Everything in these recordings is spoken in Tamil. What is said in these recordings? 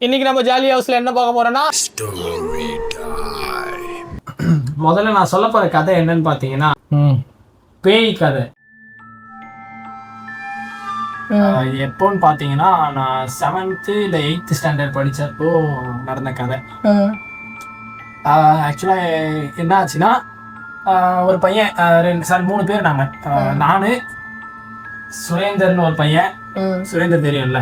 இன்னைக்கு நம்ம ஜாலி ஹவுஸ்ல என்ன பார்க்க போறோம்னா முதல்ல நான் சொல்ல போற கதை என்னன்னு பாத்தீங்கன்னா பேய் கதை. எப்போன்னு பாத்தீங்கன்னா நான் 7th இல்ல 8th ஸ்டாண்டர்ட் படிச்சப்போ நடந்த கதை. ஆக்சுவலா என்ன ஆச்சுன்னா ஒரு பையன் 3 பேர் நாங்க. நானு சுரேந்தர்னு ஒரு பையன், சுரேந்தர் தெரியும்ல.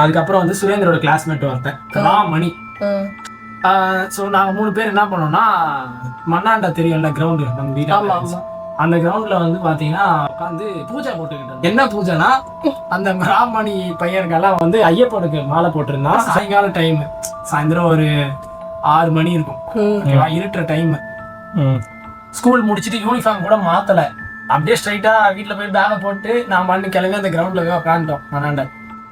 அதுக்கப்புறம் வந்து சுரேந்தரோட கிளாஸ்மேட் ஒருத்தன் ராமணி. ஸோ நாங்கள் 3 பேர் என்ன பண்ணோம்னா மண்ணாண்டா தெரியும்ல கிரவுண்டு நம்ம வீட்டு, அந்த கிரவுண்ட்ல வந்து பாத்தீங்கன்னா உட்காந்து பூஜை போட்டுக்கிட்டு. என்ன பூஜைனா அந்த ராமணி பையனுக்கெல்லாம் வந்து ஐயப்பனுக்கு மாலை போட்டிருந்தான். சாயங்காலம் டைம், சாயந்தரம் ஒரு 6 மணி இருக்கும், இருட்டுற டைம். ஸ்கூல் முடிச்சுட்டு யூனிஃபார்ம் கூட மாத்தல, அப்படியே ஸ்ட்ரைட்டா வீட்டுல போய் பேக போட்டு நான் மண்ணு கிளம்பி அந்த கிரவுண்ட்ல போய் உட்காந்துட்டோம். மண்ணாண்ட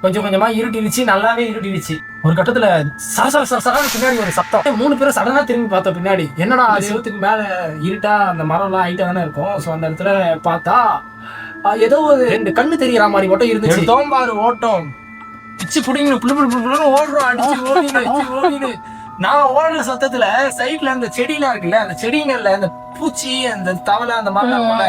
கொஞ்சம் கொஞ்சமா இருட்டிடுச்சு, நல்லாவே இருட்டிடுச்சு. ஒரு கட்டத்துல சரசர பின்னாடி ஒரு சத்தம். 3 பேரும் சடனா திரும்பி பார்த்தோம் பின்னாடி. என்னடா செவத்துக்கு மேல இருட்டா அந்த மரம் எல்லாம் ஹைட்டா தானே இருக்கும். ஸோ அந்த இடத்துல பார்த்தா ஏதோ ஒரு 2 கண்ணு தெரியற மாதிரி மட்டும் இருந்துச்சு. தோம்பாரு ஓட்டம், பிச்சு புடிங்க புள்ளு ஓடுறோம், அடிச்சு ஓடிடு. நான் ஓடுற சத்தத்துல சைட்ல அந்த செடியெல்லாம் இருக்குல்ல, அந்த செடிங்கள்ல அந்த பூச்சி, அந்த தவளை, அந்த மாதிரி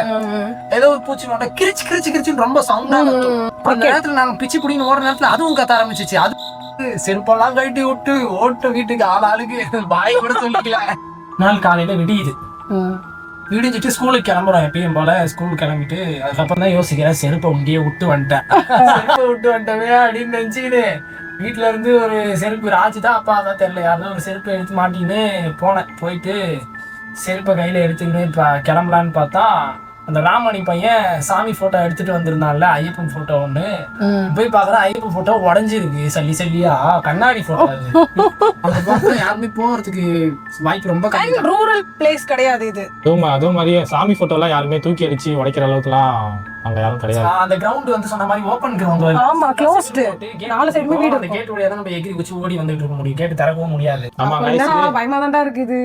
ஏதோ ஒரு பூச்சி மட்டும் கிரிச்சு கிரிச்சுன்னு ரொம்ப சவுண்டா இருக்கும். அந்த நேரத்துல நாங்க பிச்சு புடிங்க ஓடுற நேரத்துல அதுவும் கத்த ஆரம்பிச்சிச்சு. அது செருப்பெல்லாம் கட்டி விட்டு ஓட்ட வீட்டுக்கு ஆளுக்கு பாய் கூட சொல்லிக்கல. நாள் காலையில விடிஞ்சிட்டு ஸ்கூலுக்கு கிளம்புறோம். எப்பயும் போல ஸ்கூல் கிளம்பிட்டு அதுக்கப்புறம் தான் யோசிக்கிறேன், செருப்பை உண்டியே விட்டு வந்துட்டேன் அப்படின்னு நினைச்சுக்கிட்டு வீட்டுல இருந்து ஒரு செருப்பு ராஜுதான் அப்பா தான் தெரியல யாரும் ஒரு செருப்பை எடுத்து மாட்டின்னு போனேன். போயிட்டு செருப்பை கையில எடுத்துக்கிட்டு இப்ப கிளம்பலான்னு பார்த்தா அந்த ராமணி பையன் சாமி போட்டோ எடுத்துட்டு வந்திருந்தான்ல, ஐயப்பன் போட்டோ ஒண்ணு. போய் பாக்குறேன் ஐயப்பன் போட்டோ உடஞ்சிருக்கு, சல்லியா கண்ணாடி போட்டோ. அந்த போட்டோ யாருமே போறதுக்கு வாய்ப்பு ரொம்ப கம்மி. ரூரல் பிளேஸ் கிடையாது இது. அதுவும் மாதிரி சாமி போட்டோ எல்லாம் யாருமே தூக்கி அடிச்சு உடைக்கிற அளவுக்கு எல்லாம் அங்க யாரும் கிடையாது. அந்த கிரவுண்ட் வந்து சொன்ன மாதிரி ஓபன் கிரவுண்ட். ஆமா, க்ளோஸ்ட். 4 சைடுமே வீடு. அந்த கேட் வழியா தான் நம்ம எகிரி குச்சி ஓடி வந்துட்டு இருக்க முடியும், கேட் திறக்கவும் முடியாது. ஆமா, பயமா தான்டா இருக்குது.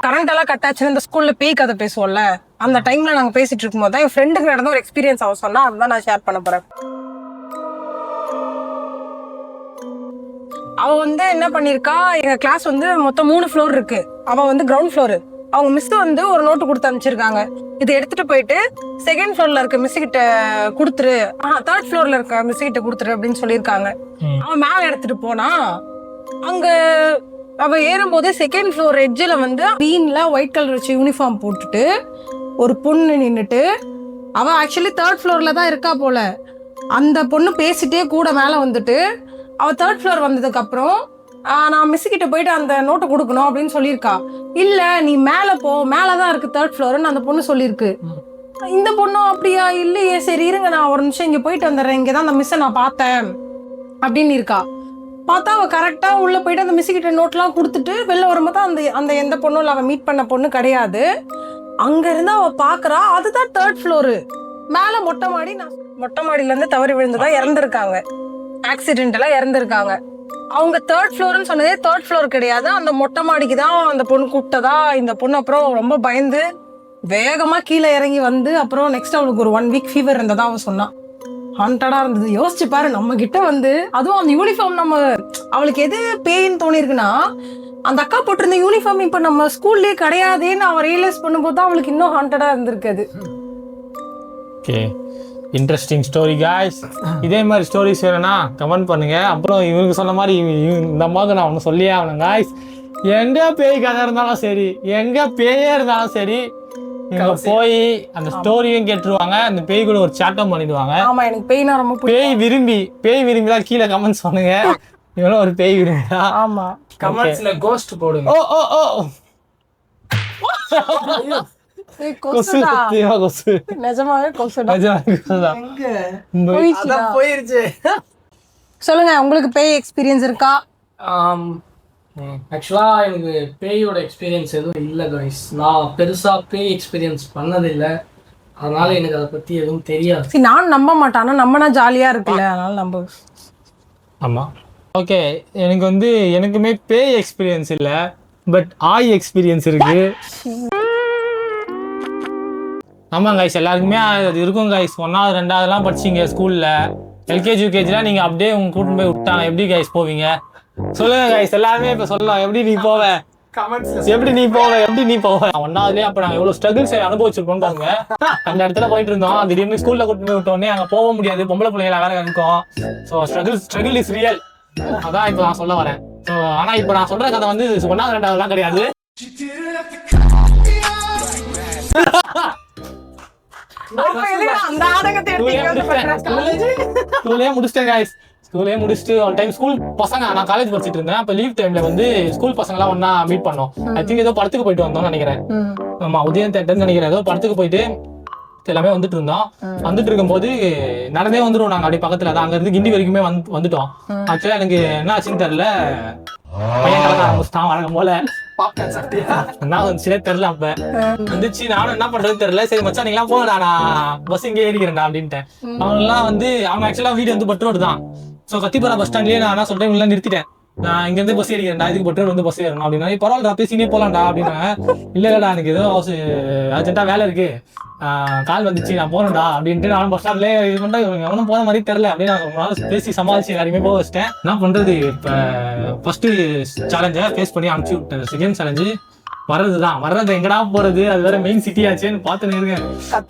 கரண்ட் எல்லாம் கட் ஆச்சு. இந்த ஸ்கூல்ல பேய் கதை பேசுவோம்ல, அந்த டைம்ல நாங்க பேசிட்டு இருக்கும்போது தான் என் ஃப்ரெண்டுக்கு நடந்த ஒரு எக்ஸ்பீரியன்ஸ் அவ சொன்னா, அதுதான் நான் ஷேர் பண்ண போறேன். அவ வந்து என்ன பண்ணிருக்கா, எங்க கிளாஸ் வந்து மொத்தம் 3 ஃப்ளோர் இருக்கு, அவ வந்து கிரவுண்ட் ஃப்ளோர். அவங்க மிஸ் வந்து ஒரு நோட்டு கொடுத்து அனுப்பிச்சிருக்காங்க, இதை எடுத்துட்டு போயிட்டு 2nd ஃப்ளோர்ல இருக்க மிஸ் கிட்ட கொடுத்துரு, 3rd ஃப்ளோர்ல இருக்க மிஸ் கிட்ட கொடுத்துரு அப்படின்னு சொல்லியிருக்காங்க. அவன் மேல எடுத்துட்டு போனா, அங்க அவ ஏறும்போது 2nd ஃப்ளோர் எட்ஜில் வந்து கிரீன்ல ஒயிட் கலர் வச்சு யூனிஃபார்ம் போட்டுட்டு ஒரு பொண்ணு நின்றுட்டு, அவ ஆக்சுவலி 3rd ஃப்ளோர்ல தான் இருக்கா போல. அந்த பொண்ணு பேசிட்டே கூட மேலே வந்துட்டு, அவ 3rd ஃப்ளோர் வந்ததுக்கு அப்புறம் நான் மிஸ் கிட்ட போயிட்டு அந்த நோட்டை கொடுக்கணும் அப்படின்னு சொல்லியிருக்கா. இல்ல நீ மேலே போ, மேலதான் இருக்கு 3rd ஃப்ளோர்னு அந்த பொண்ணு சொல்லியிருக்கு. இந்த பொண்ணும் அப்படியா, இல்லையே சரி இருங்க நான் ஒரு நிமிஷம் இங்க போயிட்டு வந்துடுறேன், இங்கதான் அந்த மிஸ்ஸை நான் பார்த்தேன் அப்படின்னு இருக்கா. பார்த்தா அவ கரெக்டா உள்ள போயிட்டு அந்த மிஸ் கிட்ட நோட்லாம் கொடுத்துட்டு வெளில வரும்போது அந்த எந்த பொண்ணும் அவ மீட் பண்ண பொண்ணு கிடையாது. அங்க இருந்து அவ பாக்குறா, அதுதான் 3rd ஃப்ளோரு. மேல மொட்டை மாடியில இருந்து தவறி விழுந்துதான் இறந்துருக்காங்க, ஆக்சிடென்ட்ல இறந்துருக்காங்க. அவங்க 3rd ஃப்ளோர்னு சொன்னதே 3rd ஃப்ளோர் கிடையாது, அந்த மொட்டை மாடிக்கு தான் அந்த பொண்ணு கூப்பிட்டதா. இந்த பொண்ணு அப்புறம் ரொம்ப பயந்து வேகமா கீழே இறங்கி வந்து, அப்புறம் நெக்ஸ்ட் அவளுக்கு ஒரு 1 வீக் ஃபீவர் இருந்ததா அவ சொன்னா. ஹாண்டடா இருந்தது. யோசிச்சு பாரு, நம்ம கிட்ட வந்து அதுவும் அந்த யூனிஃபார்ம், நம்ம அவளுக்கு எது பேயின்னு தோணிருக்குன்னா, அந்த அக்கா போட்டிருந்த யூனிஃபார்ம் இப்ப நம்ம ஸ்கூல்லயே கிடையாதுன்னு அவ ரியலைஸ் பண்ணும்போது தான் அவளுக்கு இன்னும் ஹாண்டடா இருந்திருக்குது. Okay, interesting story guys. இதே மாதிரி ஸ்டோரிஸ் வேணும்னா கமெண்ட் பண்ணுங்க. அப்புறம் இவருக்கு சொன்ன மாதிரி இந்த மாதிரி நான் ஒன்று சொல்லியே ஆகணும் காய்ஸ். எங்க பேய் கதை இருந்தாலும் சரி, எங்க பேயே இருந்தாலும் சரி, இங்க போய் அந்த ஸ்டோரியும் கேட்டுருவாங்க, அந்த பேய் கூட ஒரு சாட்டம் பண்ணிடுவாங்க. ஆமா, எனக்கு பேய்னா ரொம்ப பேய் விரும்பிதான் கீழே கமெண்ட்ஸ் பண்ணுங்க. இவ்வளவு ஒரு பேய் விரும்பியா? ஆமா, கமெண்ட்ஸ்ல கோஸ்ட் போடுங்க. நிஜமாவே போயிருச்சு. சொல்லுங்க, உங்களுக்கு பேய் எக்ஸ்பீரியன்ஸ் இருக்கா? ஆக்சுவலா எனக்கு பேயோட எக்ஸ்பீரியன்ஸ் எதுவும் இல்லை கைஸ். நான் பெருசா பேய் எக்ஸ்பீரியன்ஸ் பண்ணதில்லை, அதனால எனக்கு அதை பத்தி எதுவும் தெரியாது. நானும் நம்ப மாட்டேன், ஆனா நம்மனா ஜாலியா இருக்குல்ல, அதனால நம்ப. ஆமா, ஓகே. எனக்கு வந்து எனக்குமே பேய் எக்ஸ்பீரியன்ஸ் இல்லை, பட் ஆய் எக்ஸ்பீரியன்ஸ் இருக்கு. ஆமாம் கைஸ், எல்லாருக்குமே அது இருக்கும் கைஸ். 1வது 2வதுலாம் படிச்சிங்க ஸ்கூலில். எல்கேஜி யூகேஜிலாம் நீங்க அப்படியே உங்க கூட்டிட்டு போய் விட்டாங்க, எப்படி கைஸ் போவீங்க சொல்லுங்க கைஸ்? எல்லாருமே இப்ப சொல்லலாம், எப்படி நீ போவ, எப்படி நீ போவ ஒன்னாவதுலயே. அப்ப நாங்க எவ்வளவு ஸ்ட்ரகிள்ஸ் அனுபவிச்சிருக்கோம் பாருங்க. அந்த இடத்துல போயிட்டு இருந்தோம், திடீர்னு ஸ்கூல்ல கூட்டிட்டு போய் விட்டோடனே அங்க போக முடியாது, பொம்பளை பிள்ளைங்கள வேற இருக்கும். So struggle is real. அதான் இப்ப நான் சொல்ல வரேன். ஸோ ஆனா இப்ப நான் சொல்ற கதை வந்து ஒன்னாவது ரெண்டாவதுலாம் கிடையாது. ஸ்கூலே முடிச்சுட்டு ஒன் டைம் ஸ்கூல் பசங்க, நான் காலேஜ் படிச்சுட்டு இருந்தேன். அப்ப லீவ் டைம்ல வந்து ஸ்கூல் பசங்க எல்லாம் ஒன்னா மீட் பண்ணோம். ஐ திங்க் ஏதோ படத்துக்கு போயிட்டு வந்தோம்னு நினைக்கிறேன். ஆமா, உதயம் தேட்டர்னு நினைக்கிறேன். ஏதோ படத்துக்கு போயிட்டு எல்லாமே வந்துட்டு இருந்தோம். வந்துட்டு இருக்கும்போது நடந்தே வந்துடும், நாங்க அப்படியே பக்கத்துல தான், அங்க இருந்து கிண்டி வரைக்குமே வந்துட்டோம். ஆக்சுவலா எனக்கு என்ன ஆச்சுன்னு தெரியல, பையன் கலக்க ஆரம்பிச்சுட்டான் வழக்கம் போல. என்ன வந்துச்சுனே தெரியல. அப்ப வந்துச்சு, நானும் என்ன பண்றது தெரியல. சரி மச்சான் நீங்களாம் போகடா, நான் பஸ் இங்கே ஏறிக்கிறேன்டா அப்படின்ட்டேன். அவங்க எல்லாம் வந்து அவங்க ஆக்சுவலா வீடு வந்து பட்டு ரோடு தான். ஸோ கத்திப்பாரா பஸ் ஸ்டாண்ட்லயே நான் என்ன சொல்றேன், இல்லை நிறுத்திட்டேன், நான் இங்க இருந்து பஸ் ஏறிக்கிறேன்டா, இதுக்கு பட்டு ரோடு வந்து பஸ் ஏறணும் அப்படின்னா, பரவாயில்ல பேசினே போலாம்டா அப்படின்னா, இல்லடா எனக்கு ஏதோ அர்ஜென்ட்டா வேலை இருக்கு, கால் வந்துச்சு நான் போனேன்டா அப்படின்ட்டு நானும் பஸ் ஸ்டாண்ட்லேயே இது பண்ணா எவனும் போன மாதிரி தெரியல அப்படின்னு நான் பேசி சமாளிச்சு எல்லாருமே போக வச்சிட்டேன். என்ன பண்றது, இப்போ ஃபர்ஸ்ட் சேலஞ்சை ஃபேஸ் பண்ணி அனுப்பிச்சு விட்டேன். செகண்ட் சேலஞ்சு வர்றது எங்கடா போறது, அது வேற மெயின் சிட்டி ஆச்சுன்னு பார்த்துன்னு இருக்கேன்.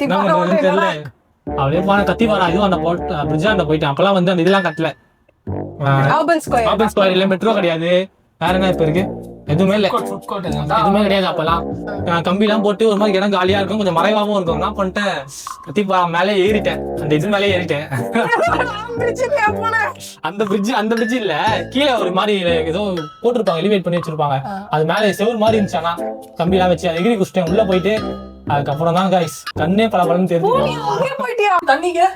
என்ன பண்றதுன்னு தெரியல. அப்படியே போன கத்திப்பாரா இதுவும் அந்த பிரிட்ஜாண்ட போயிட்டேன். அப்பெல்லாம் வந்து அந்த இதெல்லாம் கட்டல, ஆர்பன் ஸ்கொயர் இல்ல, மெட்ரோ கிடையாது, வேற என்ன இப்ப இருக்கு, எதுவுமே இல்ல, எதுவுமே கிடையாது. அப்பெல்லாம் கம்பி எல்லாம் போட்டு ஒரு மாதிரி இடம் காலியா இருக்கும், கொஞ்சம் மறைவாகவும் இருக்கும். என்ன பண்ணிட்டேன், கத்திப்பா மேலே ஏறிட்டேன், அந்த இது மேலே ஏறிட்டேன். அந்த பிரிட்ஜ் இல்ல, கீழே ஒரு மாதிரி ஏதோ போட்டிருப்பாங்க, எலிவேட் பண்ணி வச்சிருப்பாங்க, அது மேலே செவுர் மாதிரி இருந்துச்சு. ஆனா கம்பி எல்லாம் வச்சு எகிரி குச்சிட்டேன் உள்ள போயிட்டு. அதுக்கப்புறம் தான் கைஸ் கண்ணே பல பலன்னு தெரிஞ்சு,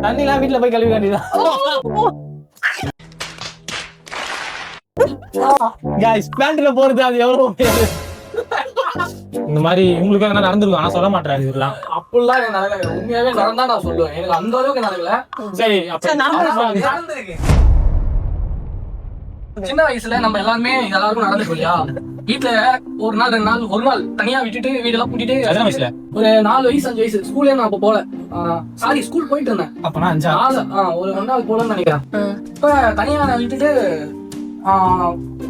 தண்ணிலாம் வீட்டுல போய் கழுவி வேண்டியதான். गाइस பேண்ட்ல போறது அது எவ்வளவு இந்த மாதிரி உங்களுக்கு என்ன நடந்துருக்கு ஆனா சொல்ல மாட்டறாரு இதெல்லாம். அப்படிலாம் எனக்கு நடக்கல, உண்மையாவே நடந்தா நான் சொல்லுவேன். எனக்கு அந்த அளவுக்கு நடக்கல. சரி அப்ப நடந்துருக்கு. சின்ன வயசுல நம்ம எல்லாருமே எல்லாருக்கும் நடந்துருக்கு இல்லையா? வீட்டுல ஒரு நாள் 2 நாள், ஒரு நாள் தனியா விட்டுட்டு வீடெல்லாம் கூட்டிட்டு வயசுல ஒரு 4 வயசு 5 வயசு ஸ்கூல்ல நான் அப்ப போல, சாரி ஸ்கூல் போயிட்டு இருந்தேன். அப்பனா 5 ஒரு 1ஆவது போலன்னு நினைக்கிறேன். இப்ப தனியா நான் விட்டுட்டு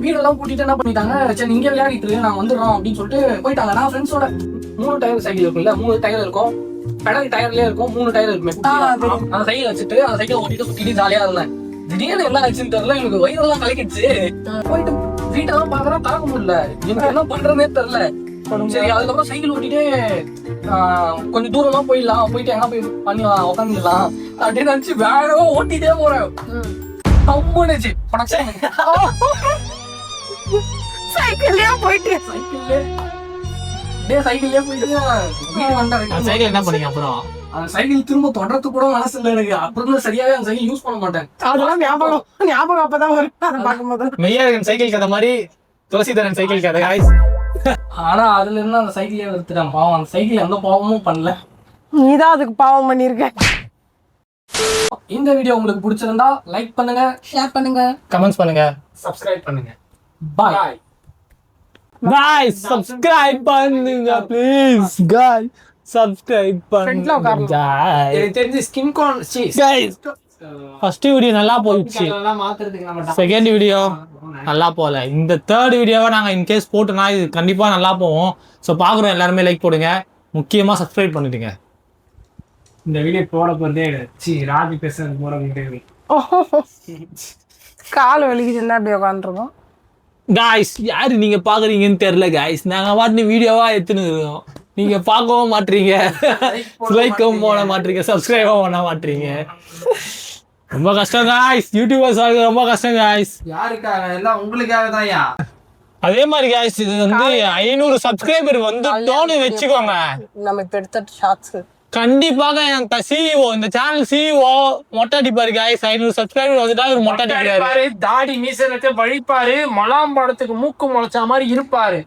வீடெல்லாம் கூட்டிட்டு என்ன பண்ணிட்டாங்க, சரி இங்கே விளையாடிட்டு இருக்கு நான் வந்துடுறோம் அப்படின்னு சொல்லிட்டு போயிட்டாங்க. நான் ஃப்ரெண்ட்ஸோட 3 டயர் சைக்கிள் இருக்குல்ல, 3 டயர் இருக்கும், பெடல் டயர்லயே இருக்கும், 3 டயர் இருக்குமே. அந்த சைக்கிள் வச்சுட்டு அந்த சைக்கிள் ஓட்டிட்டு சுத்திட்டு ஜாலியா இருந்தேன். திடீர்னு என்ன ஆச்சுன்னு தெரியல, எனக்கு வயிறெல்லாம் கலக்கிடுச்சு. போயிட்டு வீட்டெல்லாம் பாக்குறேன், திறக்க முடியல, எனக்கு என்ன பண்றதுனே தெரியல. சரி அதுக்கப்புறம் சைக்கிள் ஓட்டிட்டு கொஞ்சம் தூரமா போயிடலாம், போயிட்டு எங்க போய் பண்ணி உட்காந்துடலாம் அப்படின்னு நினைச்சு வேகமா ஓட்டிட்டே போறேன். சைக்கிள்லயே போயிட்டு என்ன பண்ணீங்க அப்புறம்? அந்த சைக்கிள் திரும்ப தொடர்றது கூட மனசு இல்லை எனக்கு. அப்புறம் சரியாவே அந்த சைக்கிள் யூஸ் பண்ண மாட்டேன். அதெல்லாம் ஞாபகம் அப்பதான் வரும் அதை பார்க்கும்போது. மெய்யழகன் சைக்கிள் கதை மாதிரி துளசிதரன் சைக்கிள் கதை guys. ஆனா அதுல இருந்து அந்த சைக்கிளே எடுத்துட்டேன். பாவம், அந்த சைக்கிள் எந்த பாவமும் பண்ணல. நீதான் அதுக்கு பாவம் பண்ணிருக்க. இந்த வீடியோ உங்களுக்கு பிடிச்சிருந்தா லைக் பண்ணுங்க, ஷேர் பண்ணுங்க, கமெண்ட்ஸ் பண்ணுங்க, சப்ஸ்கிரைப் பண்ணுங்க. பாய் guys, subscribe பண்ணுங்க ப்ளீஸ் guys, subscribe பண்ணுங்க guys. எனக்கு தெரிஞ்சு ஸ்கின் கான் guys ஃபர்ஸ்ட் வீடியோ நல்லா போயிடுச்சு, மாத்துறதுக்கு நம்ம செகண்ட் வீடியோ நல்லா போகல, இந்த தேர்ட் வீடியோவை நாங்கள் இன்கேஸ் போட்டோம்னா இது கண்டிப்பாக நல்லா போவோம். ஸோ பார்க்குறோம் எல்லாருமே லைக் போடுங்க, முக்கியமாக சப்ஸ்கிரைப் பண்ணிடுங்க. இந்த வீடியோ போட போறதே ராஜி பேசுறது போற வீடியோ. கால் வலிக்குதுன்னா அப்படி உட்காந்துருக்கோம். காய்ஸ் யாரு நீங்க பாக்குறீங்கன்னு தெரியல காய்ஸ், நாங்க பாட்டு வீடியோவா எடுத்துன்னு இருக்கோம், நீங்க பார்க்கவும் மாட்டீங்க, லைக்கவும் போட மாட்டீங்க, சப்ஸ்கிரைபும் பண்ண மாட்டீங்க. ரொம்ப கஷ்டம் காய்ஸ், யூடியூபர்ஸ் ரொம்ப கஷ்டம் காய்ஸ். யாருக்காக? எல்லாம் உங்களுக்காக தான்யா. அதே மாதிரி காய்ஸ் இது வந்து 500 சப்ஸ்கிரைபர் வந்துட்டோன்னு வச்சுக்கோங்க, நம்ம இப்ப எடுத்த ஷார்ட்ஸ் கண்டிப்பாக என் சிஇஓ இந்த சேனல் சிஇஓ மொட்டை அடிப்பாரு காய்ஸ். 500 சப்ஸ்கிரைபர் வந்துட்டா ஒரு மொட்டை அடிப்பாரு, தாடி மீசை வழிப்பாரு, மலாம் படத்துக்கு மூக்கு முளைச்ச மாதிரி இருப்பாரு.